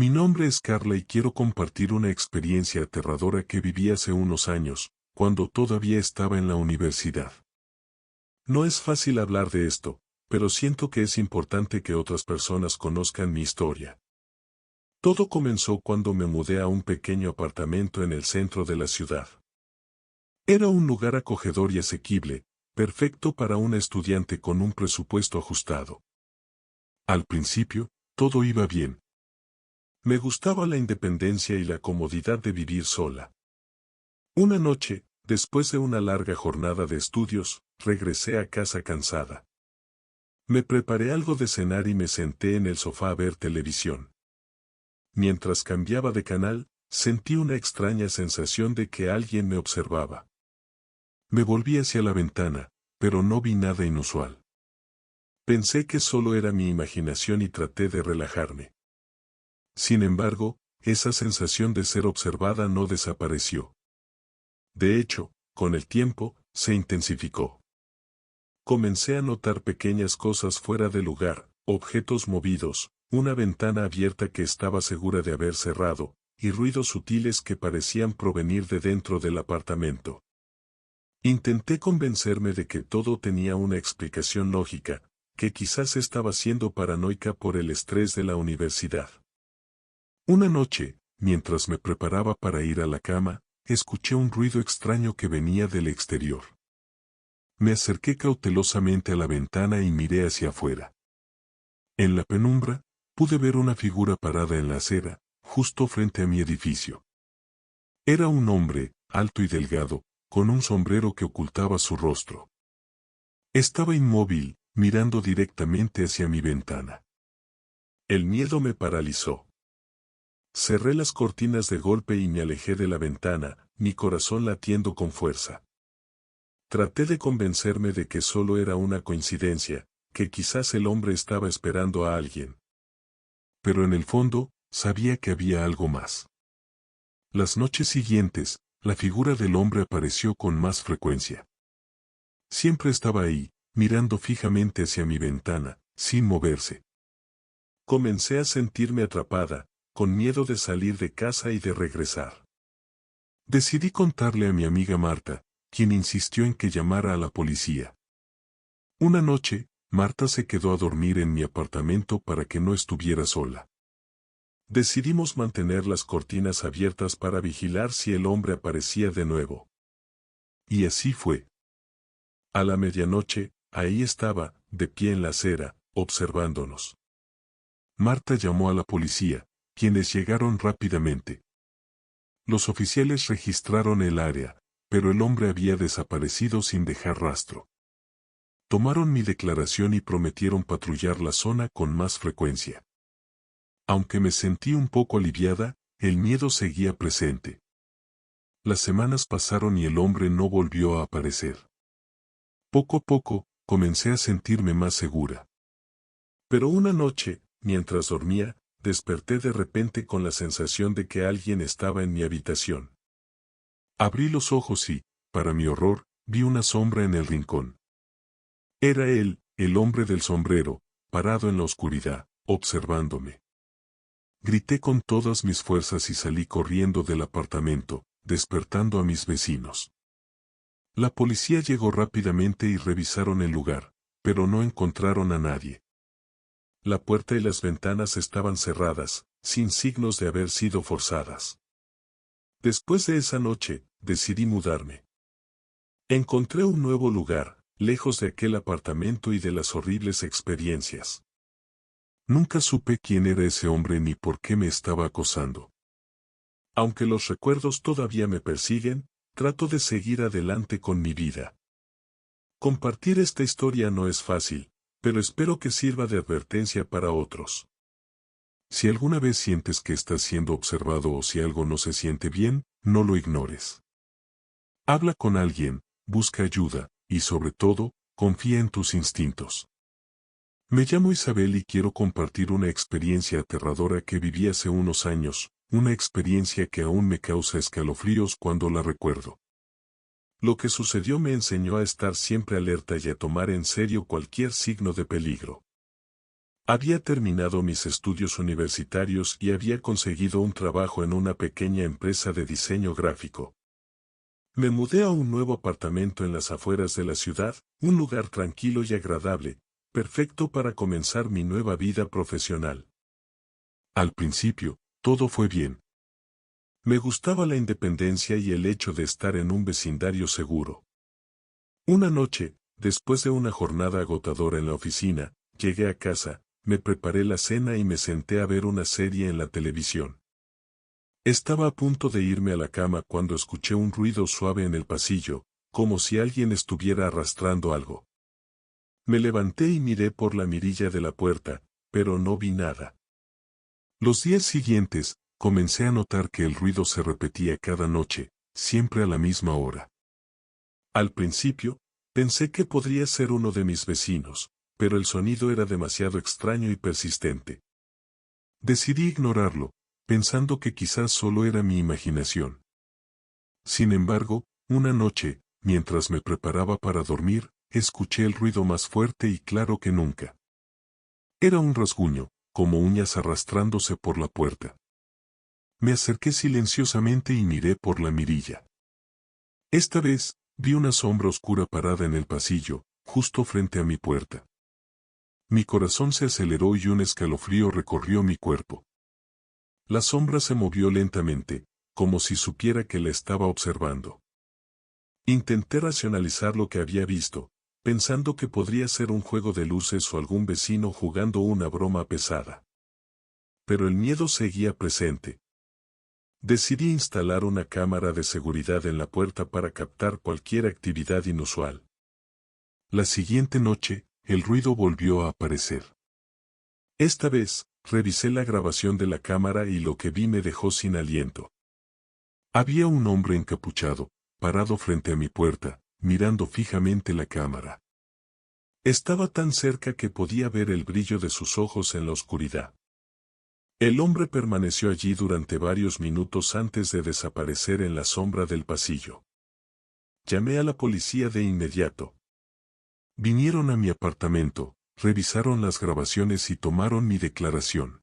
Mi nombre es Carla y quiero compartir una experiencia aterradora que viví hace unos años, cuando todavía estaba en la universidad. No es fácil hablar de esto, pero siento que es importante que otras personas conozcan mi historia. Todo comenzó cuando me mudé a un pequeño apartamento en el centro de la ciudad. Era un lugar acogedor y asequible, perfecto para un estudiante con un presupuesto ajustado. Al principio, todo iba bien. Me gustaba la independencia y la comodidad de vivir sola. Una noche, después de una larga jornada de estudios, regresé a casa cansada. Me preparé algo de cenar y me senté en el sofá a ver televisión. Mientras cambiaba de canal, sentí una extraña sensación de que alguien me observaba. Me volví hacia la ventana, pero no vi nada inusual. Pensé que solo era mi imaginación y traté de relajarme. Sin embargo, esa sensación de ser observada no desapareció. De hecho, con el tiempo, se intensificó. Comencé a notar pequeñas cosas fuera de lugar, objetos movidos, una ventana abierta que estaba segura de haber cerrado, y ruidos sutiles que parecían provenir de dentro del apartamento. Intenté convencerme de que todo tenía una explicación lógica, que quizás estaba siendo paranoica por el estrés de la universidad. Una noche, mientras me preparaba para ir a la cama, escuché un ruido extraño que venía del exterior. Me acerqué cautelosamente a la ventana y miré hacia afuera. En la penumbra, pude ver una figura parada en la acera, justo frente a mi edificio. Era un hombre, alto y delgado, con un sombrero que ocultaba su rostro. Estaba inmóvil, mirando directamente hacia mi ventana. El miedo me paralizó. Cerré las cortinas de golpe y me alejé de la ventana, mi corazón latiendo con fuerza. Traté de convencerme de que solo era una coincidencia, que quizás el hombre estaba esperando a alguien. Pero en el fondo, sabía que había algo más. Las noches siguientes, la figura del hombre apareció con más frecuencia. Siempre estaba ahí, mirando fijamente hacia mi ventana, sin moverse. Comencé a sentirme atrapada, con miedo de salir de casa y de regresar. Decidí contarle a mi amiga Marta, quien insistió en que llamara a la policía. Una noche, Marta se quedó a dormir en mi apartamento para que no estuviera sola. Decidimos mantener las cortinas abiertas para vigilar si el hombre aparecía de nuevo. Y así fue. A la medianoche, ahí estaba, de pie en la acera, observándonos. Marta llamó a la policía, quienes llegaron rápidamente. Los oficiales registraron el área, pero el hombre había desaparecido sin dejar rastro. Tomaron mi declaración y prometieron patrullar la zona con más frecuencia. Aunque me sentí un poco aliviada, el miedo seguía presente. Las semanas pasaron y el hombre no volvió a aparecer. Poco a poco, comencé a sentirme más segura. Pero una noche, mientras dormía, desperté de repente con la sensación de que alguien estaba en mi habitación. Abrí los ojos y, para mi horror, vi una sombra en el rincón. Era él, el hombre del sombrero, parado en la oscuridad, observándome. Grité con todas mis fuerzas y salí corriendo del apartamento, despertando a mis vecinos. La policía llegó rápidamente y revisaron el lugar, pero no encontraron a nadie. La puerta y las ventanas estaban cerradas, sin signos de haber sido forzadas. Después de esa noche, decidí mudarme. Encontré un nuevo lugar, lejos de aquel apartamento y de las horribles experiencias. Nunca supe quién era ese hombre ni por qué me estaba acosando. Aunque los recuerdos todavía me persiguen, trato de seguir adelante con mi vida. Compartir esta historia no es fácil, pero espero que sirva de advertencia para otros. Si alguna vez sientes que estás siendo observado o si algo no se siente bien, no lo ignores. Habla con alguien, busca ayuda, y sobre todo, confía en tus instintos. Me llamo Isabel y quiero compartir una experiencia aterradora que viví hace unos años, una experiencia que aún me causa escalofríos cuando la recuerdo. Lo que sucedió me enseñó a estar siempre alerta y a tomar en serio cualquier signo de peligro. Había terminado mis estudios universitarios y había conseguido un trabajo en una pequeña empresa de diseño gráfico. Me mudé a un nuevo apartamento en las afueras de la ciudad, un lugar tranquilo y agradable, perfecto para comenzar mi nueva vida profesional. Al principio, todo fue bien. Me gustaba la independencia y el hecho de estar en un vecindario seguro. Una noche, después de una jornada agotadora en la oficina, llegué a casa, me preparé la cena y me senté a ver una serie en la televisión. Estaba a punto de irme a la cama cuando escuché un ruido suave en el pasillo, como si alguien estuviera arrastrando algo. Me levanté y miré por la mirilla de la puerta, pero no vi nada. Los días siguientes, comencé a notar que el ruido se repetía cada noche, siempre a la misma hora. Al principio, pensé que podría ser uno de mis vecinos, pero el sonido era demasiado extraño y persistente. Decidí ignorarlo, pensando que quizás solo era mi imaginación. Sin embargo, una noche, mientras me preparaba para dormir, escuché el ruido más fuerte y claro que nunca. Era un rasguño, como uñas arrastrándose por la puerta. Me acerqué silenciosamente y miré por la mirilla. Esta vez, vi una sombra oscura parada en el pasillo, justo frente a mi puerta. Mi corazón se aceleró y un escalofrío recorrió mi cuerpo. La sombra se movió lentamente, como si supiera que la estaba observando. Intenté racionalizar lo que había visto, pensando que podría ser un juego de luces o algún vecino jugando una broma pesada. Pero el miedo seguía presente. Decidí instalar una cámara de seguridad en la puerta para captar cualquier actividad inusual. La siguiente noche, el ruido volvió a aparecer. Esta vez, revisé la grabación de la cámara y lo que vi me dejó sin aliento. Había un hombre encapuchado, parado frente a mi puerta, mirando fijamente la cámara. Estaba tan cerca que podía ver el brillo de sus ojos en la oscuridad. El hombre permaneció allí durante varios minutos antes de desaparecer en la sombra del pasillo. Llamé a la policía de inmediato. Vinieron a mi apartamento, revisaron las grabaciones y tomaron mi declaración.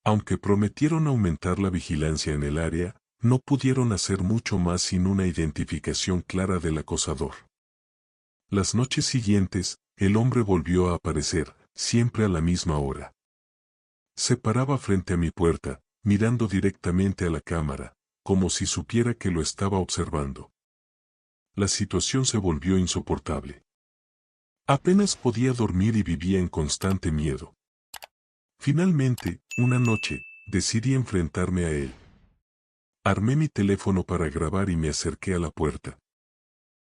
Aunque prometieron aumentar la vigilancia en el área, no pudieron hacer mucho más sin una identificación clara del acosador. Las noches siguientes, el hombre volvió a aparecer, siempre a la misma hora. Se paraba frente a mi puerta, mirando directamente a la cámara, como si supiera que lo estaba observando. La situación se volvió insoportable. Apenas podía dormir y vivía en constante miedo. Finalmente, una noche, decidí enfrentarme a él. Armé mi teléfono para grabar y me acerqué a la puerta.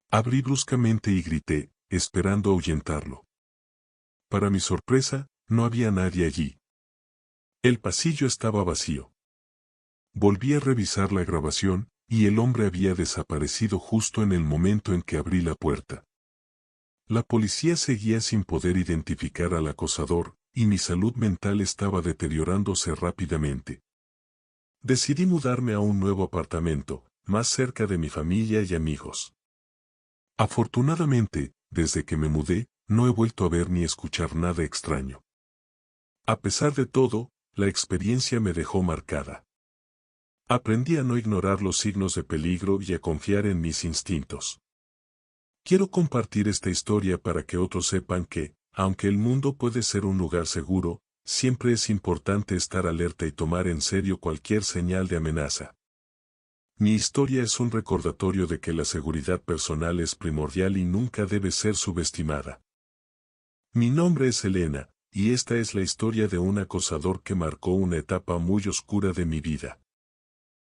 Abrí bruscamente y grité, esperando ahuyentarlo. Para mi sorpresa, no había nadie allí. El pasillo estaba vacío. Volví a revisar la grabación, y el hombre había desaparecido justo en el momento en que abrí la puerta. La policía seguía sin poder identificar al acosador, y mi salud mental estaba deteriorándose rápidamente. Decidí mudarme a un nuevo apartamento, más cerca de mi familia y amigos. Afortunadamente, desde que me mudé, no he vuelto a ver ni escuchar nada extraño. A pesar de todo, la experiencia me dejó marcada. Aprendí a no ignorar los signos de peligro y a confiar en mis instintos. Quiero compartir esta historia para que otros sepan que, aunque el mundo puede ser un lugar seguro, siempre es importante estar alerta y tomar en serio cualquier señal de amenaza. Mi historia es un recordatorio de que la seguridad personal es primordial y nunca debe ser subestimada. Mi nombre es Elena, y esta es la historia de un acosador que marcó una etapa muy oscura de mi vida.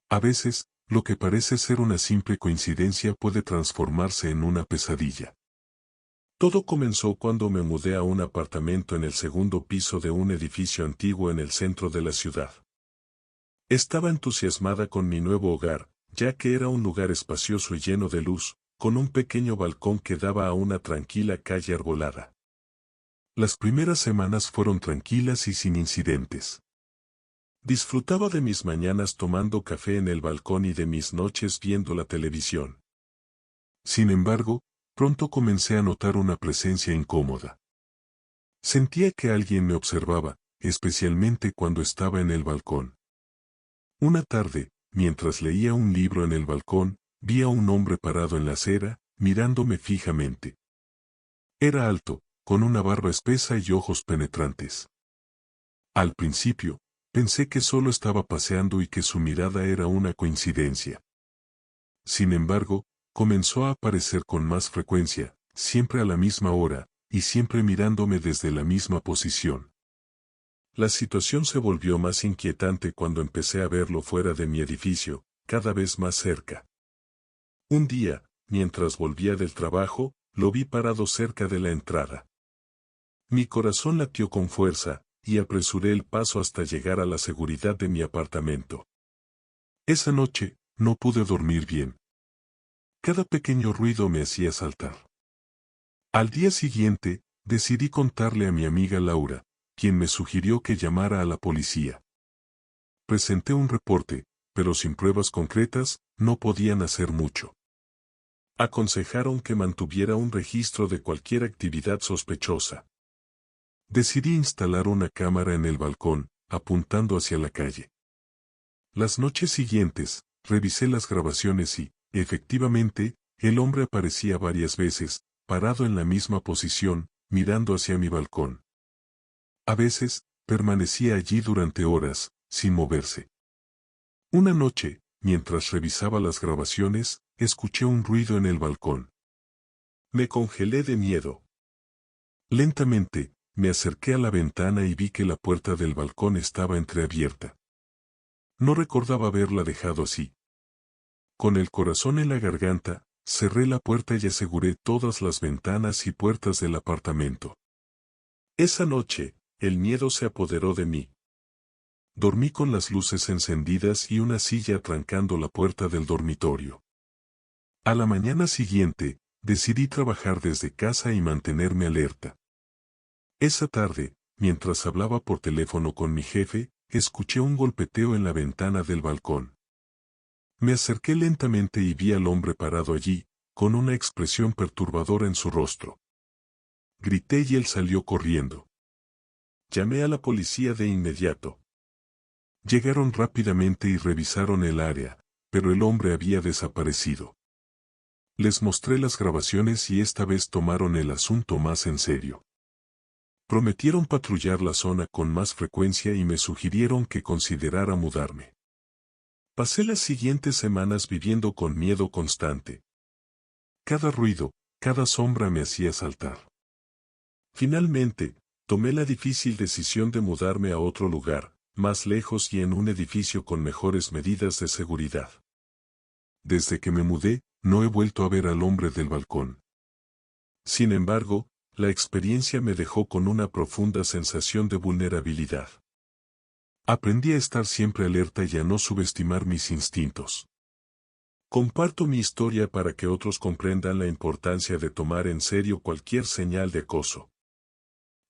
A veces, lo que parece ser una simple coincidencia puede transformarse en una pesadilla. Todo comenzó cuando me mudé a un apartamento en el segundo piso de un edificio antiguo en el centro de la ciudad. Estaba entusiasmada con mi nuevo hogar, ya que era un lugar espacioso y lleno de luz, con un pequeño balcón que daba a una tranquila calle arbolada. Las primeras semanas fueron tranquilas y sin incidentes. Disfrutaba de mis mañanas tomando café en el balcón y de mis noches viendo la televisión. Sin embargo, pronto comencé a notar una presencia incómoda. Sentía que alguien me observaba, especialmente cuando estaba en el balcón. Una tarde, mientras leía un libro en el balcón, vi a un hombre parado en la acera, mirándome fijamente. Era alto, con una barba espesa y ojos penetrantes. Al principio, pensé que solo estaba paseando y que su mirada era una coincidencia. Sin embargo, comenzó a aparecer con más frecuencia, siempre a la misma hora, y siempre mirándome desde la misma posición. La situación se volvió más inquietante cuando empecé a verlo fuera de mi edificio, cada vez más cerca. Un día, mientras volvía del trabajo, lo vi parado cerca de la entrada. Mi corazón latió con fuerza, y apresuré el paso hasta llegar a la seguridad de mi apartamento. Esa noche, no pude dormir bien. Cada pequeño ruido me hacía saltar. Al día siguiente, decidí contarle a mi amiga Laura, quien me sugirió que llamara a la policía. Presenté un reporte, pero sin pruebas concretas, no podían hacer mucho. Aconsejaron que mantuviera un registro de cualquier actividad sospechosa. Decidí instalar una cámara en el balcón, apuntando hacia la calle. Las noches siguientes, revisé las grabaciones y, efectivamente, el hombre aparecía varias veces, parado en la misma posición, mirando hacia mi balcón. A veces, permanecía allí durante horas, sin moverse. Una noche, mientras revisaba las grabaciones, escuché un ruido en el balcón. Me congelé de miedo. Lentamente, me acerqué a la ventana y vi que la puerta del balcón estaba entreabierta. No recordaba haberla dejado así. Con el corazón en la garganta, cerré la puerta y aseguré todas las ventanas y puertas del apartamento. Esa noche, el miedo se apoderó de mí. Dormí con las luces encendidas y una silla atrancando la puerta del dormitorio. A la mañana siguiente, decidí trabajar desde casa y mantenerme alerta. Esa tarde, mientras hablaba por teléfono con mi jefe, escuché un golpeteo en la ventana del balcón. Me acerqué lentamente y vi al hombre parado allí, con una expresión perturbadora en su rostro. Grité y él salió corriendo. Llamé a la policía de inmediato. Llegaron rápidamente y revisaron el área, pero el hombre había desaparecido. Les mostré las grabaciones y esta vez tomaron el asunto más en serio. Prometieron patrullar la zona con más frecuencia y me sugirieron que considerara mudarme. Pasé las siguientes semanas viviendo con miedo constante. Cada ruido, cada sombra me hacía saltar. Finalmente, tomé la difícil decisión de mudarme a otro lugar, más lejos y en un edificio con mejores medidas de seguridad. Desde que me mudé, no he vuelto a ver al hombre del balcón. Sin embargo, la experiencia me dejó con una profunda sensación de vulnerabilidad. Aprendí a estar siempre alerta y a no subestimar mis instintos. Comparto mi historia para que otros comprendan la importancia de tomar en serio cualquier señal de acoso.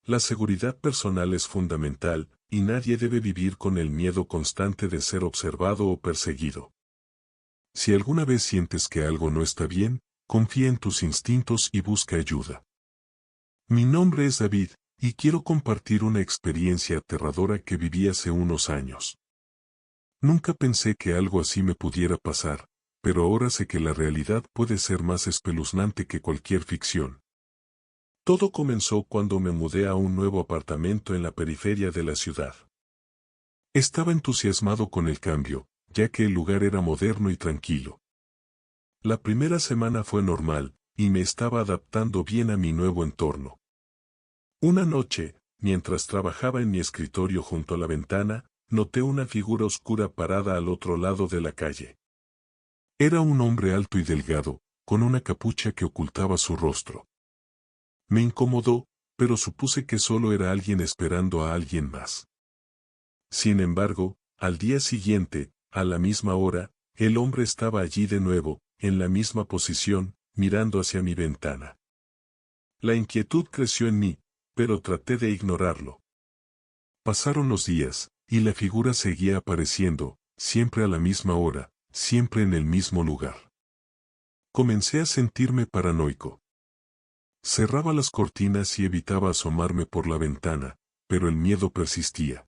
La seguridad personal es fundamental, y nadie debe vivir con el miedo constante de ser observado o perseguido. Si alguna vez sientes que algo no está bien, confía en tus instintos y busca ayuda. Mi nombre es David, y quiero compartir una experiencia aterradora que viví hace unos años. Nunca pensé que algo así me pudiera pasar, pero ahora sé que la realidad puede ser más espeluznante que cualquier ficción. Todo comenzó cuando me mudé a un nuevo apartamento en la periferia de la ciudad. Estaba entusiasmado con el cambio, ya que el lugar era moderno y tranquilo. La primera semana fue normal, y me estaba adaptando bien a mi nuevo entorno. Una noche, mientras trabajaba en mi escritorio junto a la ventana, noté una figura oscura parada al otro lado de la calle. Era un hombre alto y delgado, con una capucha que ocultaba su rostro. Me incomodó, pero supuse que solo era alguien esperando a alguien más. Sin embargo, al día siguiente, a la misma hora, el hombre estaba allí de nuevo, en la misma posición, mirando hacia mi ventana. La inquietud creció en mí, pero traté de ignorarlo. Pasaron los días, y la figura seguía apareciendo, siempre a la misma hora, siempre en el mismo lugar. Comencé a sentirme paranoico. Cerraba las cortinas y evitaba asomarme por la ventana, pero el miedo persistía.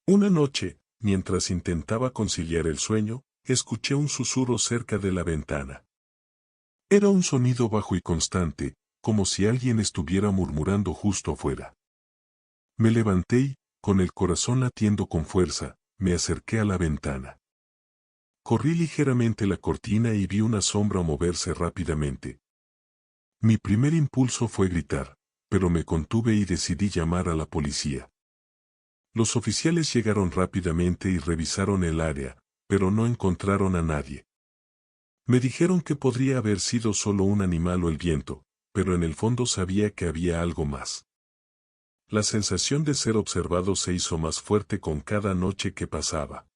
Una noche, mientras intentaba conciliar el sueño, escuché un susurro cerca de la ventana. Era un sonido bajo y constante, como si alguien estuviera murmurando justo afuera. Me levanté y, con el corazón latiendo con fuerza, me acerqué a la ventana. Corrí ligeramente la cortina y vi una sombra moverse rápidamente. Mi primer impulso fue gritar, pero me contuve y decidí llamar a la policía. Los oficiales llegaron rápidamente y revisaron el área, pero no encontraron a nadie. Me dijeron que podría haber sido solo un animal o el viento, pero en el fondo sabía que había algo más. La sensación de ser observado se hizo más fuerte con cada noche que pasaba.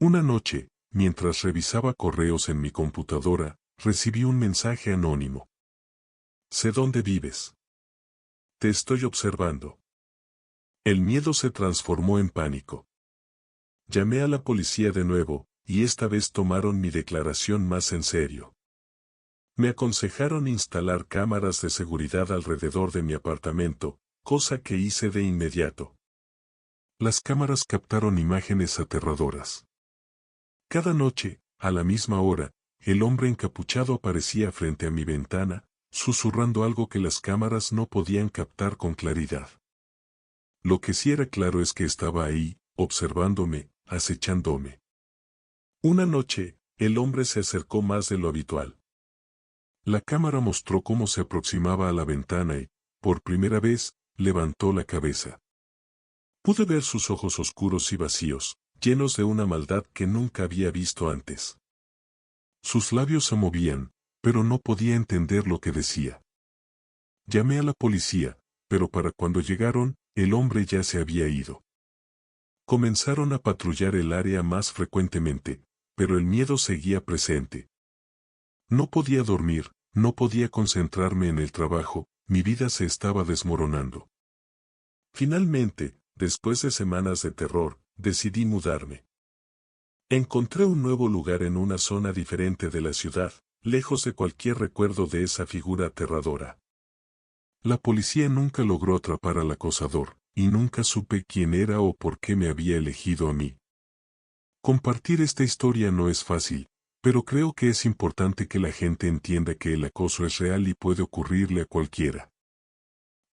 Una noche, mientras revisaba correos en mi computadora, recibí un mensaje anónimo. Sé dónde vives. Te estoy observando. El miedo se transformó en pánico. Llamé a la policía de nuevo, y esta vez tomaron mi declaración más en serio. Me aconsejaron instalar cámaras de seguridad alrededor de mi apartamento, cosa que hice de inmediato. Las cámaras captaron imágenes aterradoras. Cada noche, a la misma hora, el hombre encapuchado aparecía frente a mi ventana, susurrando algo que las cámaras no podían captar con claridad. Lo que sí era claro es que estaba ahí, observándome, acechándome. Una noche, el hombre se acercó más de lo habitual. La cámara mostró cómo se aproximaba a la ventana y, por primera vez, levantó la cabeza. Pude ver sus ojos oscuros y vacíos, llenos de una maldad que nunca había visto antes. Sus labios se movían, pero no podía entender lo que decía. Llamé a la policía, pero para cuando llegaron, el hombre ya se había ido. Comenzaron a patrullar el área más frecuentemente, pero el miedo seguía presente. No podía dormir, no podía concentrarme en el trabajo, mi vida se estaba desmoronando. Finalmente, después de semanas de terror, decidí mudarme. Encontré un nuevo lugar en una zona diferente de la ciudad, lejos de cualquier recuerdo de esa figura aterradora. La policía nunca logró atrapar al acosador, y nunca supe quién era o por qué me había elegido a mí. Compartir esta historia no es fácil, pero creo que es importante que la gente entienda que el acoso es real y puede ocurrirle a cualquiera.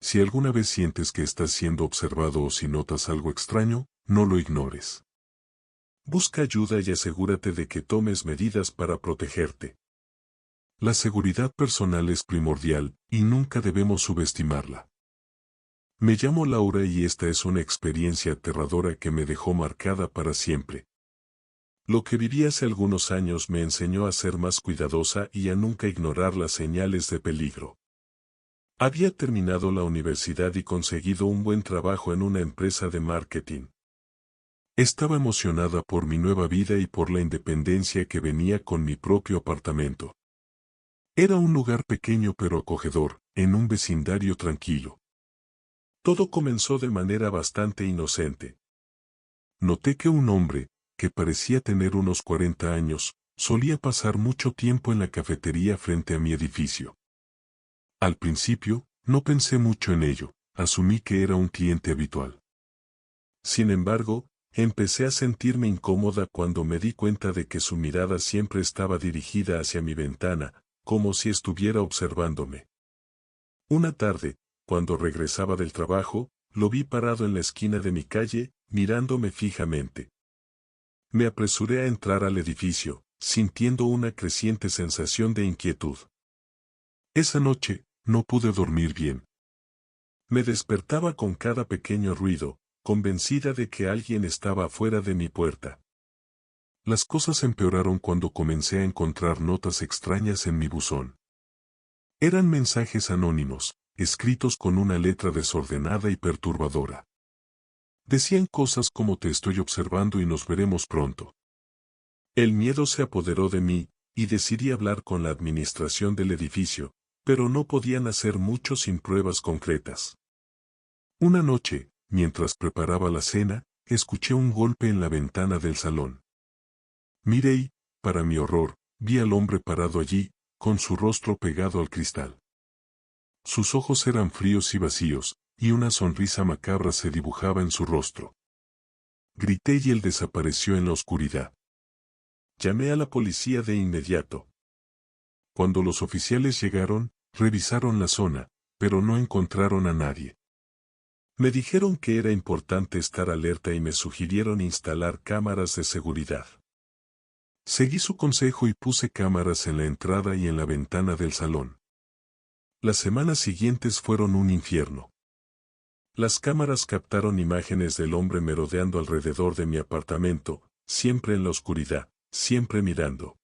Si alguna vez sientes que estás siendo observado o si notas algo extraño, no lo ignores. Busca ayuda y asegúrate de que tomes medidas para protegerte. La seguridad personal es primordial, y nunca debemos subestimarla. Me llamo Laura y esta es una experiencia aterradora que me dejó marcada para siempre. Lo que viví hace algunos años me enseñó a ser más cuidadosa y a nunca ignorar las señales de peligro. Había terminado la universidad y conseguido un buen trabajo en una empresa de marketing. Estaba emocionada por mi nueva vida y por la independencia que venía con mi propio apartamento. Era un lugar pequeño pero acogedor, en un vecindario tranquilo. Todo comenzó de manera bastante inocente. Noté que un hombre, que parecía tener unos 40 años, solía pasar mucho tiempo en la cafetería frente a mi edificio. Al principio, no pensé mucho en ello, asumí que era un cliente habitual. Sin embargo, empecé a sentirme incómoda cuando me di cuenta de que su mirada siempre estaba dirigida hacia mi ventana, como si estuviera observándome. Una tarde, cuando regresaba del trabajo, lo vi parado en la esquina de mi calle, mirándome fijamente. Me apresuré a entrar al edificio, sintiendo una creciente sensación de inquietud. Esa noche, no pude dormir bien. Me despertaba con cada pequeño ruido, convencida de que alguien estaba afuera de mi puerta. Las cosas empeoraron cuando comencé a encontrar notas extrañas en mi buzón. Eran mensajes anónimos, escritos con una letra desordenada y perturbadora. Decían cosas como te estoy observando y nos veremos pronto. El miedo se apoderó de mí, y decidí hablar con la administración del edificio, pero no podían hacer mucho sin pruebas concretas. Una noche, mientras preparaba la cena, escuché un golpe en la ventana del salón. Miré y, para mi horror, vi al hombre parado allí, con su rostro pegado al cristal. Sus ojos eran fríos y vacíos, y una sonrisa macabra se dibujaba en su rostro. Grité y él desapareció en la oscuridad. Llamé a la policía de inmediato. Cuando los oficiales llegaron, revisaron la zona, pero no encontraron a nadie. Me dijeron que era importante estar alerta y me sugirieron instalar cámaras de seguridad. Seguí su consejo y puse cámaras en la entrada y en la ventana del salón. Las semanas siguientes fueron un infierno. Las cámaras captaron imágenes del hombre merodeando alrededor de mi apartamento, siempre en la oscuridad, siempre mirando.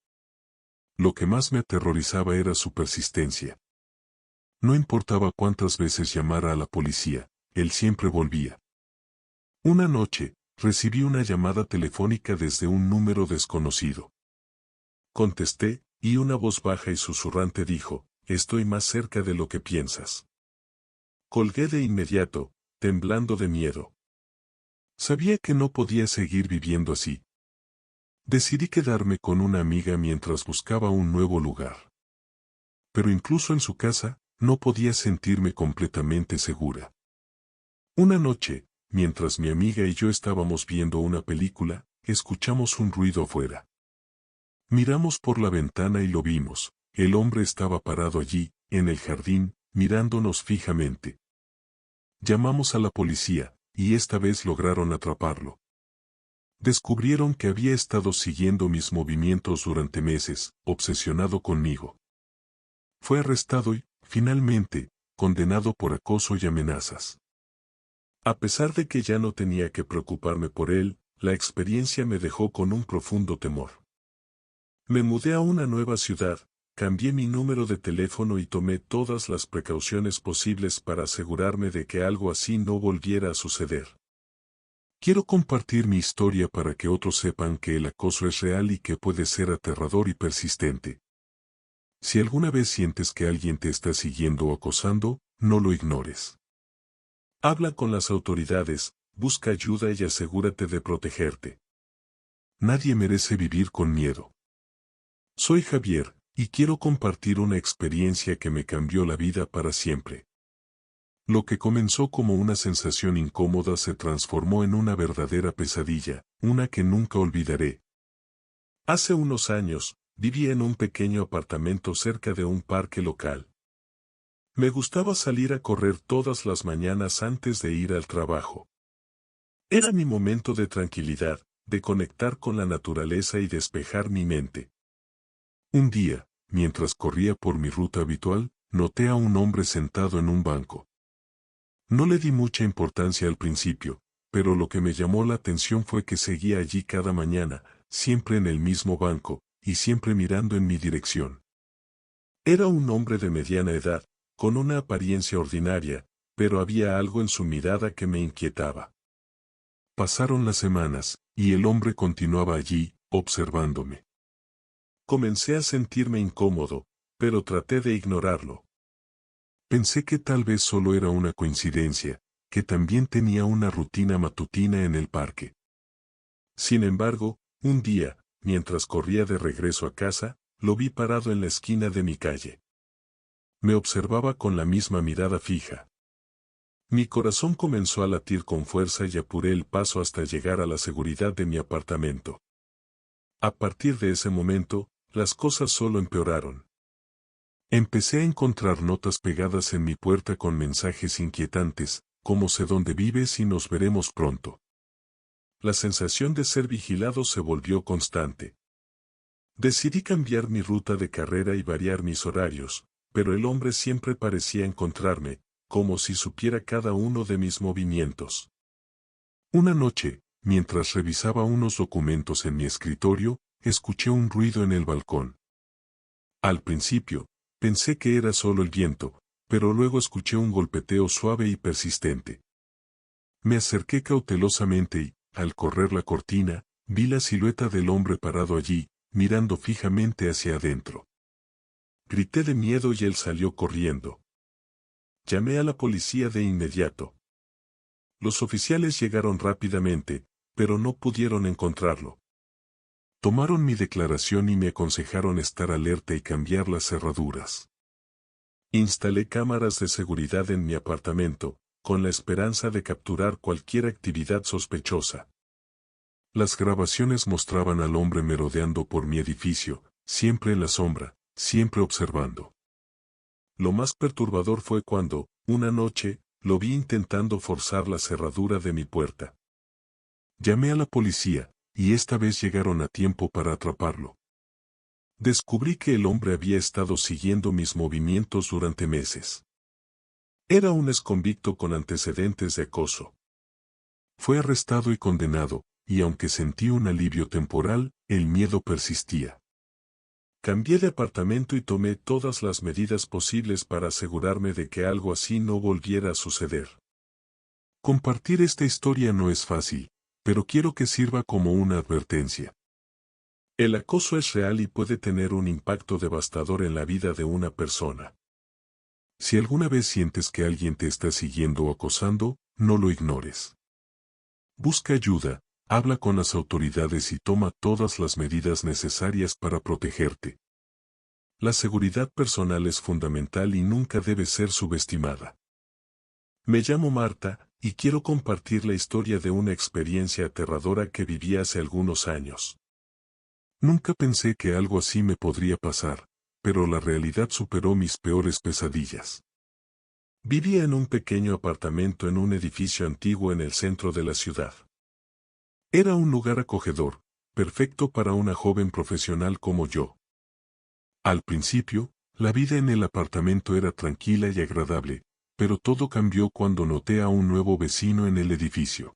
Lo que más me aterrorizaba era su persistencia. No importaba cuántas veces llamara a la policía, él siempre volvía. Una noche, recibí una llamada telefónica desde un número desconocido. Contesté, y una voz baja y susurrante dijo, «Estoy más cerca de lo que piensas». Colgué de inmediato, temblando de miedo. Sabía que no podía seguir viviendo así. Decidí quedarme con una amiga mientras buscaba un nuevo lugar. Pero incluso en su casa, no podía sentirme completamente segura. Una noche, mientras mi amiga y yo estábamos viendo una película, escuchamos un ruido afuera. Miramos por la ventana y lo vimos. El hombre estaba parado allí, en el jardín, mirándonos fijamente. Llamamos a la policía, y esta vez lograron atraparlo. Descubrieron que había estado siguiendo mis movimientos durante meses, obsesionado conmigo. Fue arrestado y, finalmente, condenado por acoso y amenazas. A pesar de que ya no tenía que preocuparme por él, la experiencia me dejó con un profundo temor. Me mudé a una nueva ciudad, cambié mi número de teléfono y tomé todas las precauciones posibles para asegurarme de que algo así no volviera a suceder. Quiero compartir mi historia para que otros sepan que el acoso es real y que puede ser aterrador y persistente. Si alguna vez sientes que alguien te está siguiendo o acosando, no lo ignores. Habla con las autoridades, busca ayuda y asegúrate de protegerte. Nadie merece vivir con miedo. Soy Javier, y quiero compartir una experiencia que me cambió la vida para siempre. Lo que comenzó como una sensación incómoda se transformó en una verdadera pesadilla, una que nunca olvidaré. Hace unos años, vivía en un pequeño apartamento cerca de un parque local. Me gustaba salir a correr todas las mañanas antes de ir al trabajo. Era mi momento de tranquilidad, de conectar con la naturaleza y despejar mi mente. Un día, mientras corría por mi ruta habitual, noté a un hombre sentado en un banco. No le di mucha importancia al principio, pero lo que me llamó la atención fue que seguía allí cada mañana, siempre en el mismo banco, y siempre mirando en mi dirección. Era un hombre de mediana edad, con una apariencia ordinaria, pero había algo en su mirada que me inquietaba. Pasaron las semanas, y el hombre continuaba allí, observándome. Comencé a sentirme incómodo, pero traté de ignorarlo. Pensé que tal vez solo era una coincidencia, que también tenía una rutina matutina en el parque. Sin embargo, un día, mientras corría de regreso a casa, lo vi parado en la esquina de mi calle. Me observaba con la misma mirada fija. Mi corazón comenzó a latir con fuerza y apuré el paso hasta llegar a la seguridad de mi apartamento. A partir de ese momento, las cosas solo empeoraron. Empecé a encontrar notas pegadas en mi puerta con mensajes inquietantes, como sé dónde vives y nos veremos pronto. La sensación de ser vigilado se volvió constante. Decidí cambiar mi ruta de carrera y variar mis horarios, pero el hombre siempre parecía encontrarme, como si supiera cada uno de mis movimientos. Una noche, mientras revisaba unos documentos en mi escritorio, escuché un ruido en el balcón. Al principio, pensé que era solo el viento, pero luego escuché un golpeteo suave y persistente. Me acerqué cautelosamente y, al correr la cortina, vi la silueta del hombre parado allí, mirando fijamente hacia adentro. Grité de miedo y él salió corriendo. Llamé a la policía de inmediato. Los oficiales llegaron rápidamente, pero no pudieron encontrarlo. Tomaron mi declaración y me aconsejaron estar alerta y cambiar las cerraduras. Instalé cámaras de seguridad en mi apartamento, con la esperanza de capturar cualquier actividad sospechosa. Las grabaciones mostraban al hombre merodeando por mi edificio, siempre en la sombra, siempre observando. Lo más perturbador fue cuando, una noche, lo vi intentando forzar la cerradura de mi puerta. Llamé a la policía, y esta vez llegaron a tiempo para atraparlo. Descubrí que el hombre había estado siguiendo mis movimientos durante meses. Era un exconvicto con antecedentes de acoso. Fue arrestado y condenado, y aunque sentí un alivio temporal, el miedo persistía. Cambié de apartamento y tomé todas las medidas posibles para asegurarme de que algo así no volviera a suceder. Compartir esta historia no es fácil, pero quiero que sirva como una advertencia. El acoso es real y puede tener un impacto devastador en la vida de una persona. Si alguna vez sientes que alguien te está siguiendo o acosando, no lo ignores. Busca ayuda, habla con las autoridades y toma todas las medidas necesarias para protegerte. La seguridad personal es fundamental y nunca debe ser subestimada. Me llamo Marta, y quiero compartir la historia de una experiencia aterradora que viví hace algunos años. Nunca pensé que algo así me podría pasar, pero la realidad superó mis peores pesadillas. Vivía en un pequeño apartamento en un edificio antiguo en el centro de la ciudad. Era un lugar acogedor, perfecto para una joven profesional como yo. Al principio, la vida en el apartamento era tranquila y agradable, pero todo cambió cuando noté a un nuevo vecino en el edificio.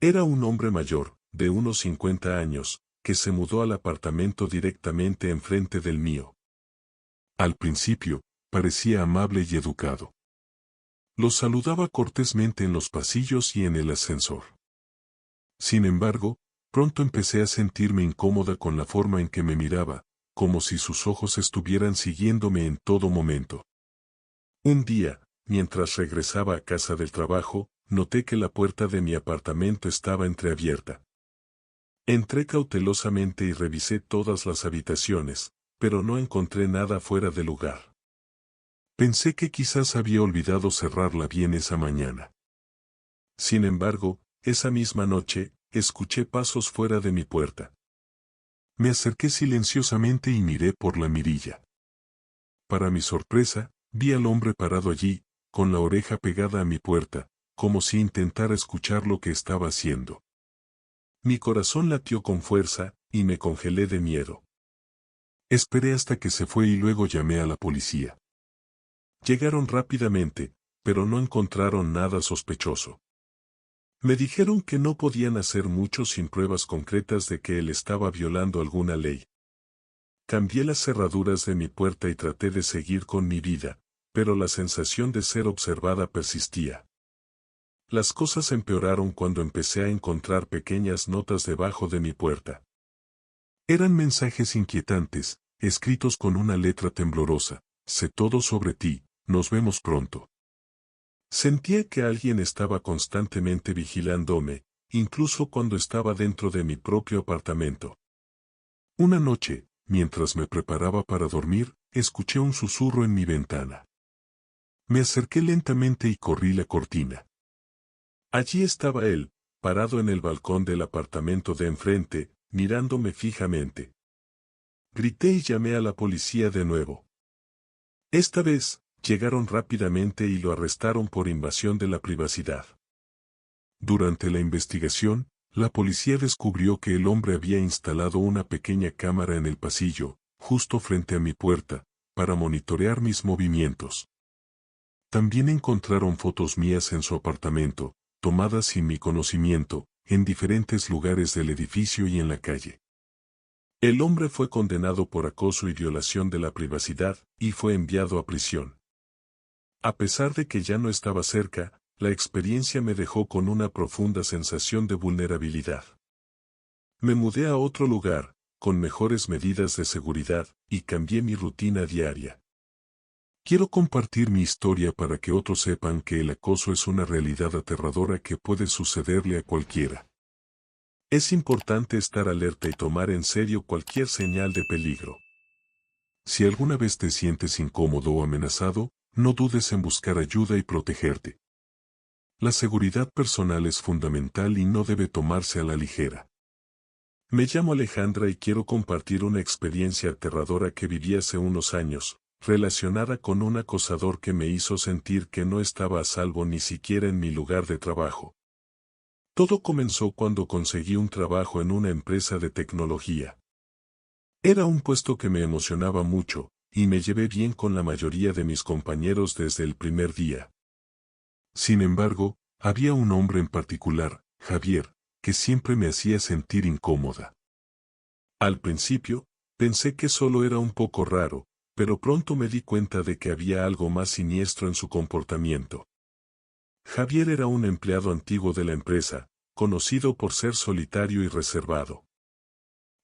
Era un hombre mayor, de unos 50 años, que se mudó al apartamento directamente enfrente del mío. Al principio, parecía amable y educado. Los saludaba cortésmente en los pasillos y en el ascensor. Sin embargo, pronto empecé a sentirme incómoda con la forma en que me miraba, como si sus ojos estuvieran siguiéndome en todo momento. Un día, mientras regresaba a casa del trabajo, noté que la puerta de mi apartamento estaba entreabierta. Entré cautelosamente y revisé todas las habitaciones, pero no encontré nada fuera de lugar. Pensé que quizás había olvidado cerrarla bien esa mañana. Sin embargo, esa misma noche, escuché pasos fuera de mi puerta. Me acerqué silenciosamente y miré por la mirilla. Para mi sorpresa, vi al hombre parado allí, con la oreja pegada a mi puerta, como si intentara escuchar lo que estaba haciendo. Mi corazón latió con fuerza, y me congelé de miedo. Esperé hasta que se fue y luego llamé a la policía. Llegaron rápidamente, pero no encontraron nada sospechoso. Me dijeron que no podían hacer mucho sin pruebas concretas de que él estaba violando alguna ley. Cambié las cerraduras de mi puerta y traté de seguir con mi vida, pero la sensación de ser observada persistía. Las cosas empeoraron cuando empecé a encontrar pequeñas notas debajo de mi puerta. Eran mensajes inquietantes, escritos con una letra temblorosa: sé todo sobre ti, nos vemos pronto. Sentía que alguien estaba constantemente vigilándome, incluso cuando estaba dentro de mi propio apartamento. Una noche, mientras me preparaba para dormir, escuché un susurro en mi ventana. Me acerqué lentamente y corrí la cortina. Allí estaba él, parado en el balcón del apartamento de enfrente, mirándome fijamente. Grité y llamé a la policía de nuevo. Esta vez, llegaron rápidamente y lo arrestaron por invasión de la privacidad. Durante la investigación, la policía descubrió que el hombre había instalado una pequeña cámara en el pasillo, justo frente a mi puerta, para monitorear mis movimientos. También encontraron fotos mías en su apartamento, tomadas sin mi conocimiento, en diferentes lugares del edificio y en la calle. El hombre fue condenado por acoso y violación de la privacidad, y fue enviado a prisión. A pesar de que ya no estaba cerca, la experiencia me dejó con una profunda sensación de vulnerabilidad. Me mudé a otro lugar, con mejores medidas de seguridad, y cambié mi rutina diaria. Quiero compartir mi historia para que otros sepan que el acoso es una realidad aterradora que puede sucederle a cualquiera. Es importante estar alerta y tomar en serio cualquier señal de peligro. Si alguna vez te sientes incómodo o amenazado, no dudes en buscar ayuda y protegerte. La seguridad personal es fundamental y no debe tomarse a la ligera. Me llamo Alejandra y quiero compartir una experiencia aterradora que viví hace unos años, relacionada con un acosador que me hizo sentir que no estaba a salvo ni siquiera en mi lugar de trabajo. Todo comenzó cuando conseguí un trabajo en una empresa de tecnología. Era un puesto que me emocionaba mucho, y me llevé bien con la mayoría de mis compañeros desde el primer día. Sin embargo, había un hombre en particular, Javier, que siempre me hacía sentir incómoda. Al principio, pensé que solo era un poco raro, pero pronto me di cuenta de que había algo más siniestro en su comportamiento. Javier era un empleado antiguo de la empresa, conocido por ser solitario y reservado.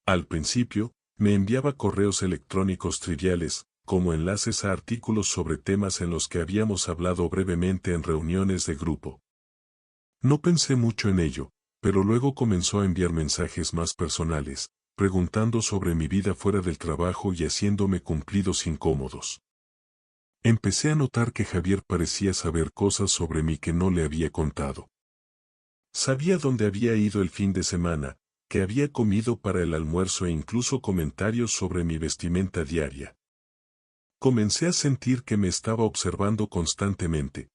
Al principio, me enviaba correos electrónicos triviales, como enlaces a artículos sobre temas en los que habíamos hablado brevemente en reuniones de grupo. No pensé mucho en ello, pero luego comenzó a enviar mensajes más personales, preguntando sobre mi vida fuera del trabajo y haciéndome cumplidos incómodos. Empecé a notar que Javier parecía saber cosas sobre mí que no le había contado. Sabía dónde había ido el fin de semana, que había comido para el almuerzo e incluso comentarios sobre mi vestimenta diaria. Comencé a sentir que me estaba observando constantemente.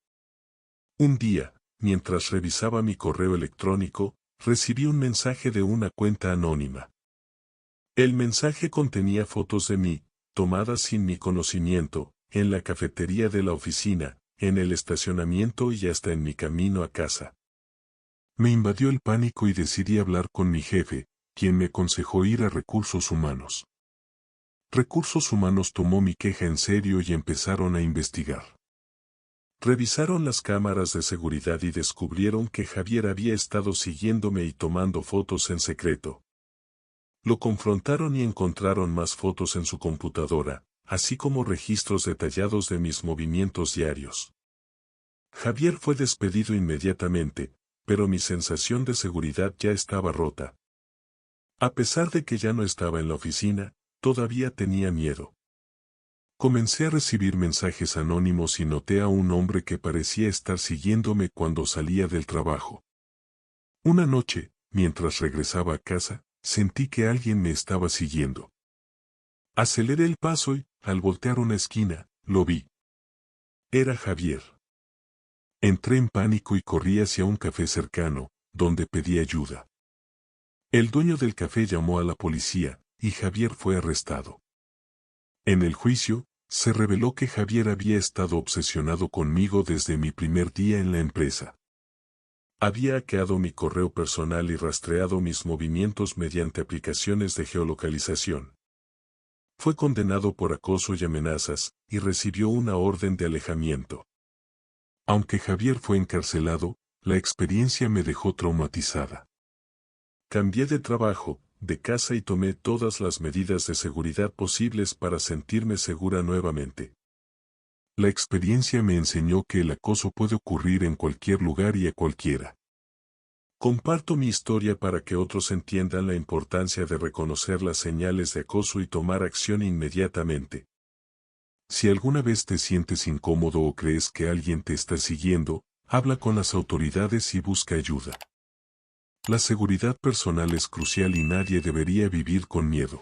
Un día, mientras revisaba mi correo electrónico, recibí un mensaje de una cuenta anónima. El mensaje contenía fotos de mí, tomadas sin mi conocimiento, en la cafetería de la oficina, en el estacionamiento y hasta en mi camino a casa. Me invadió el pánico y decidí hablar con mi jefe, quien me aconsejó ir a Recursos Humanos. Recursos Humanos tomó mi queja en serio y empezaron a investigar. Revisaron las cámaras de seguridad y descubrieron que Javier había estado siguiéndome y tomando fotos en secreto. Lo confrontaron y encontraron más fotos en su computadora, así como registros detallados de mis movimientos diarios. Javier fue despedido inmediatamente, pero mi sensación de seguridad ya estaba rota. A pesar de que ya no estaba en la oficina, todavía tenía miedo. Comencé a recibir mensajes anónimos y noté a un hombre que parecía estar siguiéndome cuando salía del trabajo. Una noche, mientras regresaba a casa, sentí que alguien me estaba siguiendo. Aceleré el paso y, al voltear una esquina, lo vi. Era Javier. Entré en pánico y corrí hacia un café cercano, donde pedí ayuda. El dueño del café llamó a la policía, y Javier fue arrestado. En el juicio, se reveló que Javier había estado obsesionado conmigo desde mi primer día en la empresa. Había hackeado mi correo personal y rastreado mis movimientos mediante aplicaciones de geolocalización. Fue condenado por acoso y amenazas, y recibió una orden de alejamiento. Aunque Javier fue encarcelado, la experiencia me dejó traumatizada. Cambié de trabajo, de casa y tomé todas las medidas de seguridad posibles para sentirme segura nuevamente. La experiencia me enseñó que el acoso puede ocurrir en cualquier lugar y a cualquiera. Comparto mi historia para que otros entiendan la importancia de reconocer las señales de acoso y tomar acción inmediatamente. Si alguna vez te sientes incómodo o crees que alguien te está siguiendo, habla con las autoridades y busca ayuda. La seguridad personal es crucial y nadie debería vivir con miedo.